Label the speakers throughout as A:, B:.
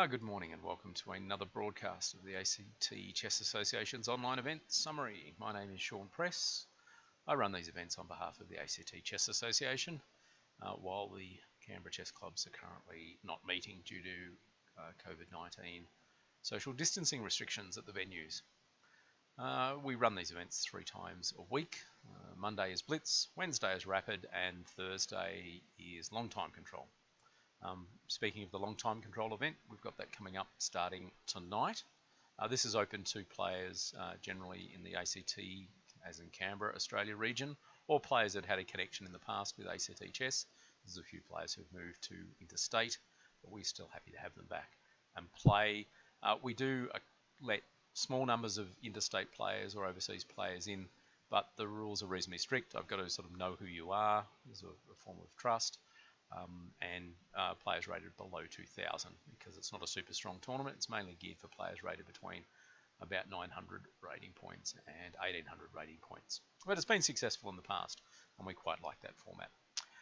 A: Good morning and welcome to another broadcast of the ACT Chess Association's online event summary. My name is Sean Press. I run these events on behalf of the ACT Chess Association while the Canberra Chess Clubs are currently not meeting due to COVID-19 social distancing restrictions at the venues. We run these events 3 times a week. Monday is Blitz, Wednesday is Rapid, and Thursday is Long Time Control. Speaking of the long time control event, we've got that coming up starting tonight. This is open to players generally in the ACT, as in Canberra, Australia region, or players that had a connection in the past with ACT Chess. There's a few players who've moved to interstate, but we're still happy to have them back and play. We do let small numbers of interstate players or overseas players in, but the rules are reasonably strict. I've got to sort of know who you are. There's a form of trust. And players rated below 2,000 because it's not a super strong tournament. It's mainly geared for players rated between about 900 rating points and 1,800 rating points. But it's been successful in the past, and we quite like that format.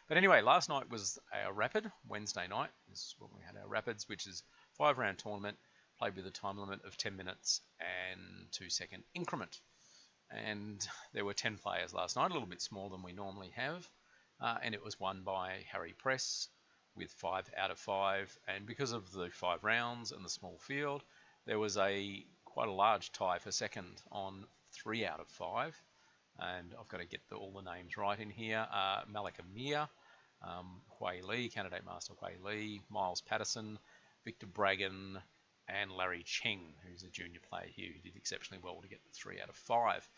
A: But anyway, last night was our Rapid. Wednesday night is when we had our Rapids, which is a 5-round tournament played with a time limit of 10 minutes and 2-second increment. And there were 10 players last night, a little bit smaller than we normally have. And it was won by Harry Press with 5 out of 5. And because of the 5 rounds and the small field, there was quite a large tie for second on 3 out of 5. And I've got to get all the names right in here. Malik Amir, Hui Li, Candidate Master Hui Li, Miles Patterson, Victor Braggon, and Larry Cheng, who's a junior player here who did exceptionally well to get the 3 out of 5.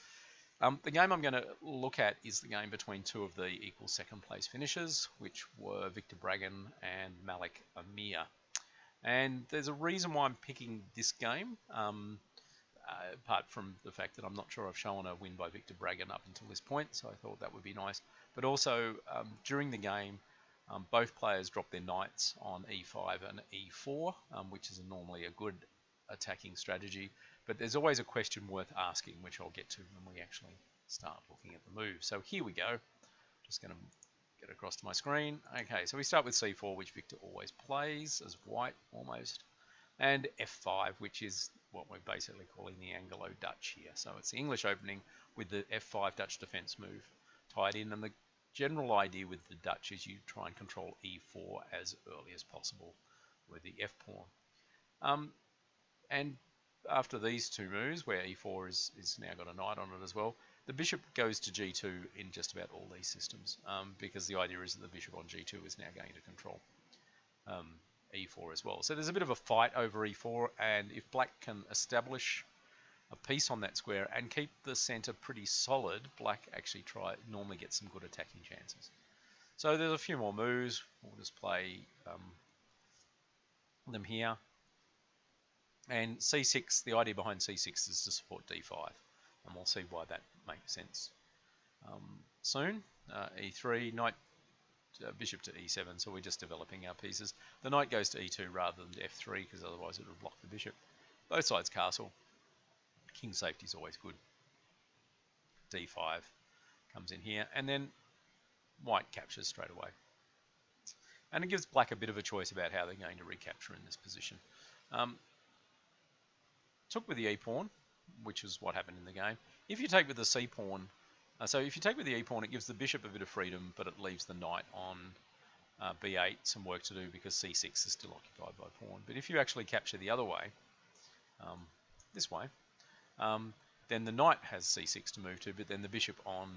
A: The game I'm going to look at is the game between 2 of the equal second place finishers, which were Victor Braggon and Malik Amir. And there's a reason why I'm picking this game, apart from the fact that I'm not sure I've shown a win by Victor Braggon up until this point, so I thought that would be nice. But also, during the game, both players dropped their knights on e5 and e4, which is normally a good attacking strategy. But there's always a question worth asking, which I'll get to when we actually start looking at the move. So here we go. Just going to get across to my screen. Okay, so we start with c4, which Victor always plays as white, almost. And f5, which is what we're basically calling the Anglo-Dutch here. So it's the English opening with the f5 Dutch defense move tied in. And the general idea with the Dutch is you try and control e4 as early as possible with the f-pawn. And after these 2 moves, where e4 is now got a knight on it as well, the bishop goes to g2 in just about all these systems, because the idea is that the bishop on g2 is now going to control e4 as well. So there's a bit of a fight over e4, and if black can establish a piece on that square and keep the center pretty solid, black actually normally gets some good attacking chances. So there's a few more moves. We'll just play them here. And c6, the idea behind c6 is to support d5, and we'll see why that makes sense soon. e3, knight, bishop to e7, so we're just developing our pieces. The knight goes to e2 rather than to f3, because otherwise it would block the bishop. Both sides castle. King safety is always good. d5 comes in here, and then white captures straight away. And it gives black a bit of a choice about how they're going to recapture in this position. Took with the e-pawn, which is what happened in the game. If you take with the c-pawn, so if you take with the e-pawn, it gives the bishop a bit of freedom, but it leaves the knight on b8 some work to do because c6 is still occupied by pawn. But if you actually capture the other way, this way, then the knight has c6 to move to, but then the bishop on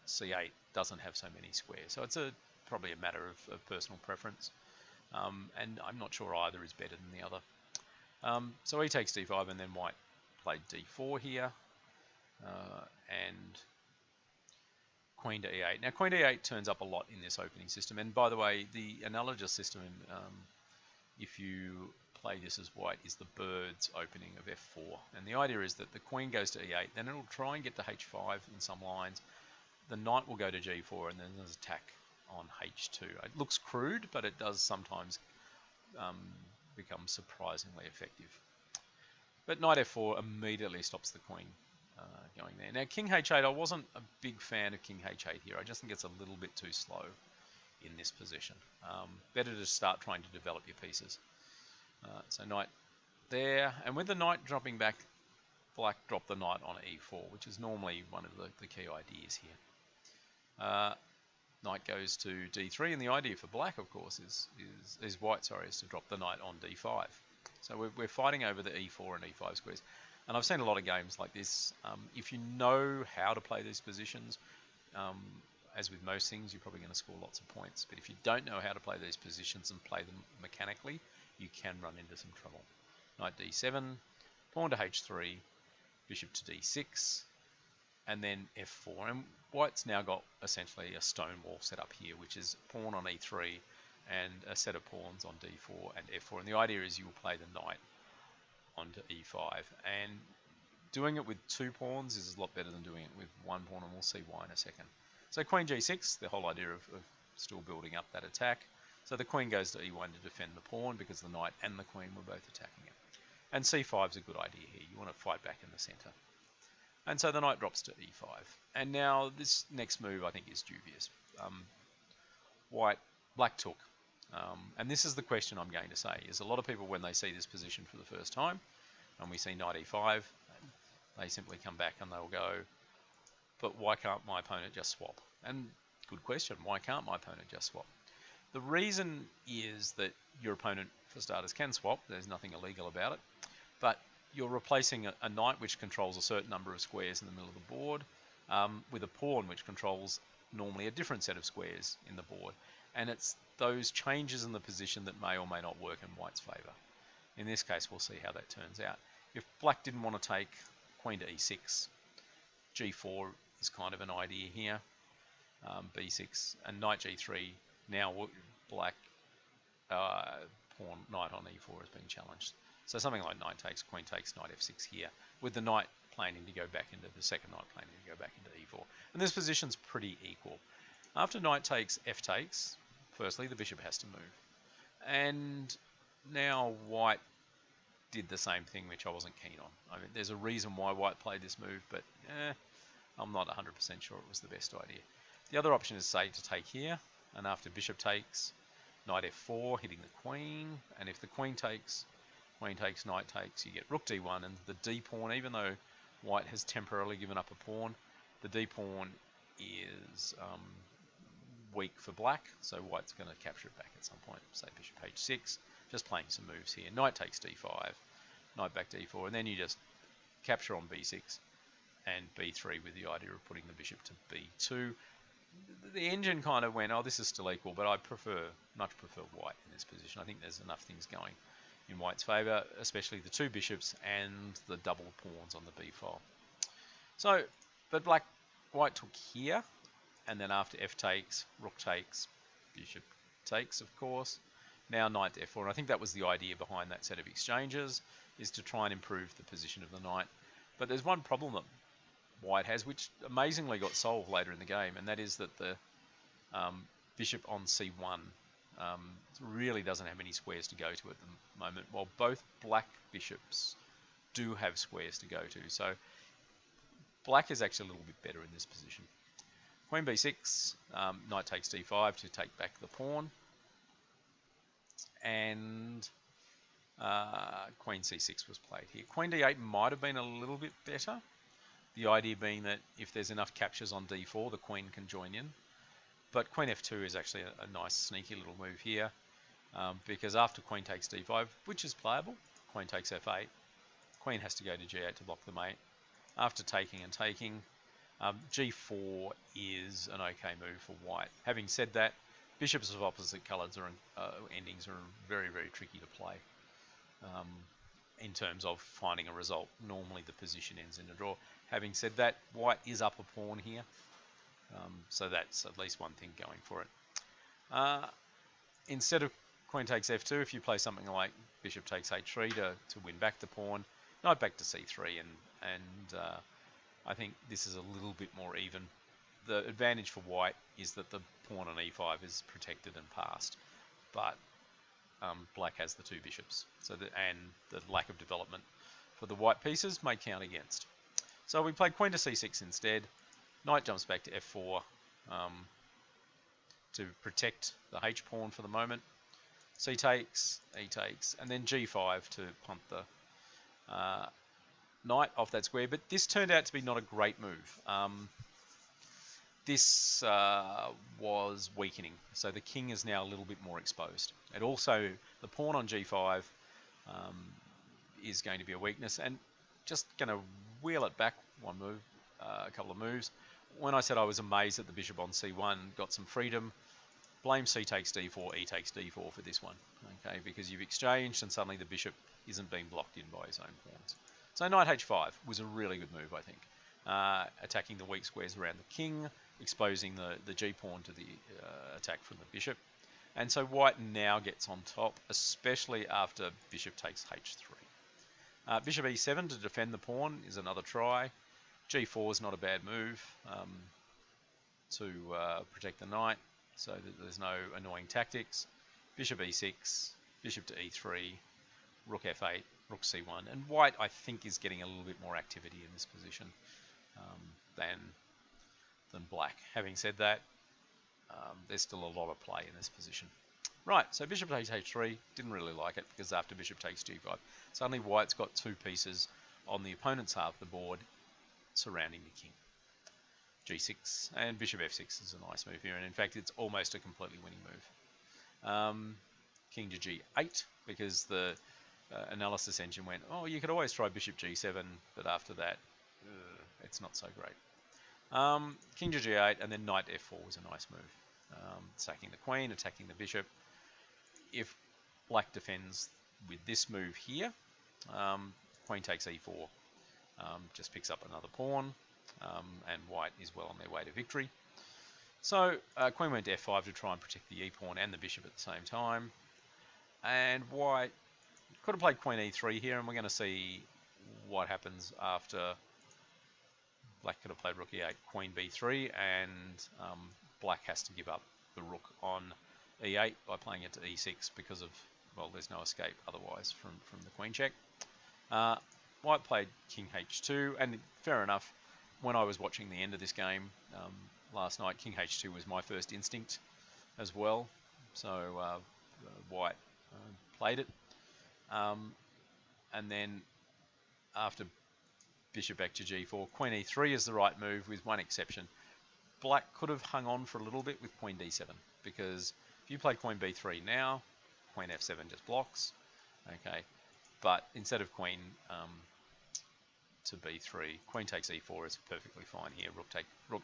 A: c8 doesn't have so many squares. So it's probably a matter of personal preference, and I'm not sure either is better than the other. So he takes d5, and then white played d4 here, and queen to e8. Now queen to e8 turns up a lot in this opening system, and by the way, the analogous system, if you play this as white, is the bird's opening of f4. And the idea is that the queen goes to e8, then it'll try and get to h5 in some lines. The knight will go to g4, and then there's an attack on h2. It looks crude, but it does sometimes become surprisingly effective. But knight f4 immediately stops the queen going there. Now king h8, I wasn't a big fan of king h8 here. I just think it's a little bit too slow in this position. Better to start trying to develop your pieces. So knight there, and with the knight dropping back, black dropped the knight on e4, which is normally one of the key ideas here. Knight goes to d3, and the idea for black, of course, is white, sorry, is to drop the knight on d5. So we're fighting over the e4 and e5 squares. And I've seen a lot of games like this. If you know how to play these positions, as with most things, you're probably going to score lots of points. But if you don't know how to play these positions and play them mechanically, you can run into some trouble. Knight d7, pawn to h3, bishop to d6, and then f4. And white's now got essentially a stone wall set up here, which is pawn on e3 and a set of pawns on d4 and f4. And the idea is you will play the knight onto e5. And doing it with 2 pawns is a lot better than doing it with 1 pawn, and we'll see why in a second. So queen g6, the whole idea of still building up that attack. So the queen goes to e1 to defend the pawn because the knight and the queen were both attacking it. And c5 is a good idea here. You want to fight back in the center. And so the knight drops to e5. And now this next move I think is dubious. Black took. And this is the question I'm going to say, is a lot of people when they see this position for the first time, and we see knight e5, they simply come back and they'll go, but why can't my opponent just swap? And good question, why can't my opponent just swap? The reason is that your opponent, for starters, can swap. There's nothing illegal about it. But you're replacing a knight which controls a certain number of squares in the middle of the board with a pawn which controls normally a different set of squares in the board. And it's those changes in the position that may or may not work in white's favour. In this case, we'll see how that turns out. If black didn't want to take queen to e6, g4 is kind of an idea here, b6, and knight g3. Now black pawn knight on e4 has been challenged. So something like knight takes, queen takes, knight f6 here, with the knight planning to go back into the second knight planning to go back into e4. And this position's pretty equal. After knight takes, f takes, firstly the bishop has to move. And now white did the same thing, which I wasn't keen on. I mean, there's a reason why white played this move, but I'm not 100% sure it was the best idea. The other option is, say, to take here, and after bishop takes, knight f4, hitting the queen, and if the queen takes, knight takes, you get rook d1, and the d pawn, even though white has temporarily given up a pawn, the d pawn is weak for black, so white's going to capture it back at some point, say bishop h6, just playing some moves here. Knight takes d5, knight back d4, and then you just capture on b6 and b3 with the idea of putting the bishop to b2. The engine kind of went, oh, this is still equal, but I much prefer white in this position. I think there's enough things going in white's favour, especially the 2 bishops and the double pawns on the b file. So, but white took here, and then after f takes, rook takes, bishop takes, of course. Now knight to f4, and I think that was the idea behind that set of exchanges, is to try and improve the position of the knight. But there's one problem that white has, which amazingly got solved later in the game, and that is that the bishop on c1 really doesn't have any squares to go to at the moment, while both black bishops do have squares to go to. So black is actually a little bit better in this position. Queen b6, knight takes d5 to take back the pawn, and queen c6 was played here. Queen d8 might have been a little bit better, the idea being that if there's enough captures on d4, the queen can join in. But queen f2 is actually a nice sneaky little move here, because after queen takes d5, which is playable, queen takes f8, queen has to go to g8 to block the mate. After taking and taking, g4 is an okay move for white. Having said that, bishops of opposite colours endings are very, very tricky to play in terms of finding a result. Normally the position ends in a draw. Having said that, white is up a pawn here, so that's at least one thing going for it. Instead of queen takes f2, if you play something like bishop takes h3 to win back the pawn, knight back to c3, and I think this is a little bit more even. The advantage for white is that the pawn on e5 is protected and passed, but black has the 2 bishops, and the lack of development for the white pieces may count against. So we played queen to c6 instead. Knight jumps back to f4 to protect the h pawn for the moment. C takes, E takes, and then G5 to punt the knight off that square. But this turned out to be not a great move. This was weakening, so the king is now a little bit more exposed. And also, the pawn on G5 is going to be a weakness, and just going to wheel it back one move, a couple of moves. When I said I was amazed that the bishop on C1 got some freedom, blame C takes D4, E takes D4 for this one, okay? Because you've exchanged and suddenly the bishop isn't being blocked in by his own pawns. So knight H5 was a really good move, I think. Attacking the weak squares around the king, exposing the G-pawn to the attack from the bishop. And so white now gets on top, especially after bishop takes H3. Bishop E7 to defend the pawn is another try. G4 is not a bad move to protect the knight, so that there's no annoying tactics. Bishop E6, bishop to E3, rook F8, rook C1. And white, I think, is getting a little bit more activity in this position than black. Having said that, there's still a lot of play in this position. Right, so bishop takes H3, didn't really like it because after bishop takes G5, suddenly white's got two pieces on the opponent's half of the board surrounding the king. G6 and bishop F6 is a nice move here, and in fact it's almost a completely winning move. King to G8 because the analysis engine went, oh, you could always try bishop G7, but after that it's not so great. King to G8 and then knight F4 was a nice move. Sacking the queen, attacking the bishop. If black defends with this move here, queen takes E4, just picks up another pawn, and white is well on their way to victory. So queen went to F5 to try and protect the E-pawn and the bishop at the same time. And white could have played queen E3 here, and we're going to see what happens after black could have played rook E8, queen B3, and black has to give up the rook on E8 by playing it to E6 because of, well, there's no escape otherwise from the queen check. White played king H2, and fair enough, when I was watching the end of this game last night, king H2 was my first instinct as well, so white played it. And then after bishop back to G4, queen E3 is the right move with one exception. Black could have hung on for a little bit with queen D7, because if you play queen B3 now, queen F7 just blocks, okay? But instead of queen to B3, queen takes E4 is perfectly fine here.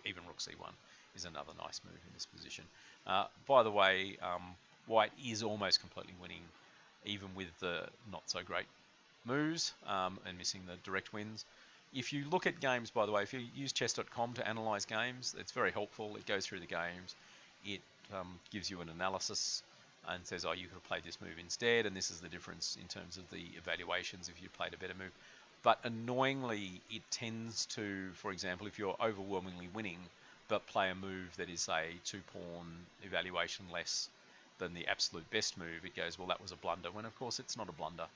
A: Even rook C1 is another nice move in this position. By the way, white is almost completely winning, even with the not so great moves and missing the direct wins. If you look at games, by the way, if you use chess.com to analyze games, it's very helpful. It goes through the games. It gives you an analysis and says, oh, you could have played this move instead, and this is the difference in terms of the evaluations if you played a better move. But annoyingly, it tends to, for example, if you're overwhelmingly winning, but play a move that is, say, 2-pawn evaluation less than the absolute best move, it goes, well, that was a blunder, when of course it's not a blunder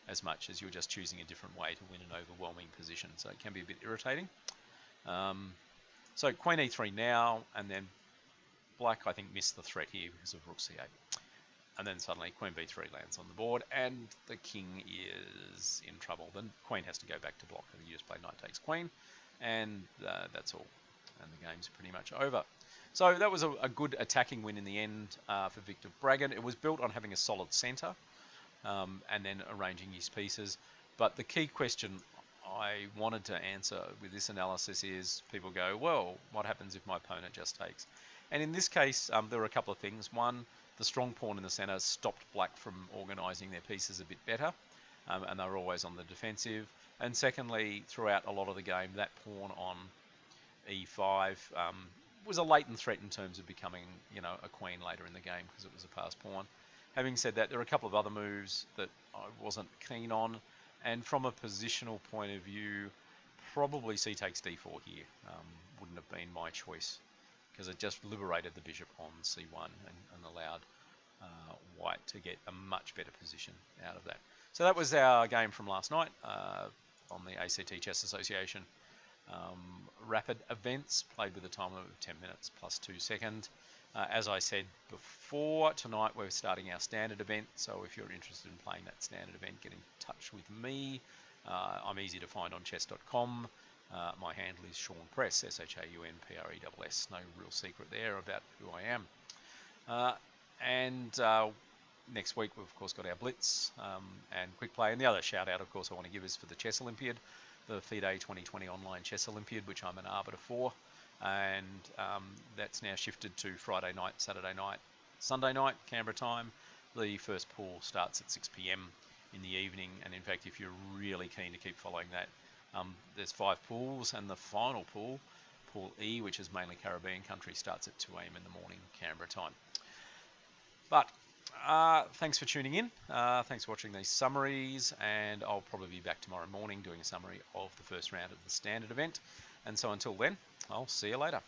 A: as much as you're just choosing a different way to win an overwhelming position. So it can be a bit irritating. So queen E3 now, and then black, I think, missed the threat here because of rook C8. And then suddenly queen B3 lands on the board, and the king is in trouble. Then queen has to go back to block, and you just play knight takes queen, and that's all. And the game's pretty much over. So that was a good attacking win in the end for Victor Bragan. It was built on having a solid centre and then arranging his pieces. But the key question I wanted to answer with this analysis is, people go, well, what happens if my opponent just takes? And in this case, there were a couple of things. One, the strong pawn in the centre stopped black from organising their pieces a bit better, and they were always on the defensive. And secondly, throughout a lot of the game, that pawn on E5 was a latent threat in terms of becoming, a queen later in the game because it was a passed pawn. Having said that, there are a couple of other moves that I wasn't keen on, and from a positional point of view, probably C takes D4 here wouldn't have been my choice, because it just liberated the bishop on C1 and allowed white to get a much better position out of that. So that was our game from last night on the ACT Chess Association rapid events, played with a time of 10 minutes plus 2 seconds. As I said before, tonight we're starting our standard event, so if you're interested in playing that standard event, get in touch with me. I'm easy to find on chess.com. My handle is Sean Press, ShaunPress. No real secret there about who I am. Next week we've of course got our Blitz and Quick Play. And the other shout out, of course, I want to give is for the Chess Olympiad, the FIDE 2020 Online Chess Olympiad, which I'm an arbiter for. And that's now shifted to Friday night, Saturday night, Sunday night, Canberra time. The first pool starts at 6 p.m. in the evening, and in fact, if you're really keen to keep following that, there's 5 pools, and the final pool, Pool E, which is mainly Caribbean country, starts at 2 a.m. in the morning, Canberra time. But thanks for tuning in. Thanks for watching these summaries, and I'll probably be back tomorrow morning doing a summary of the first round of the standard event. And so until then, I'll see you later.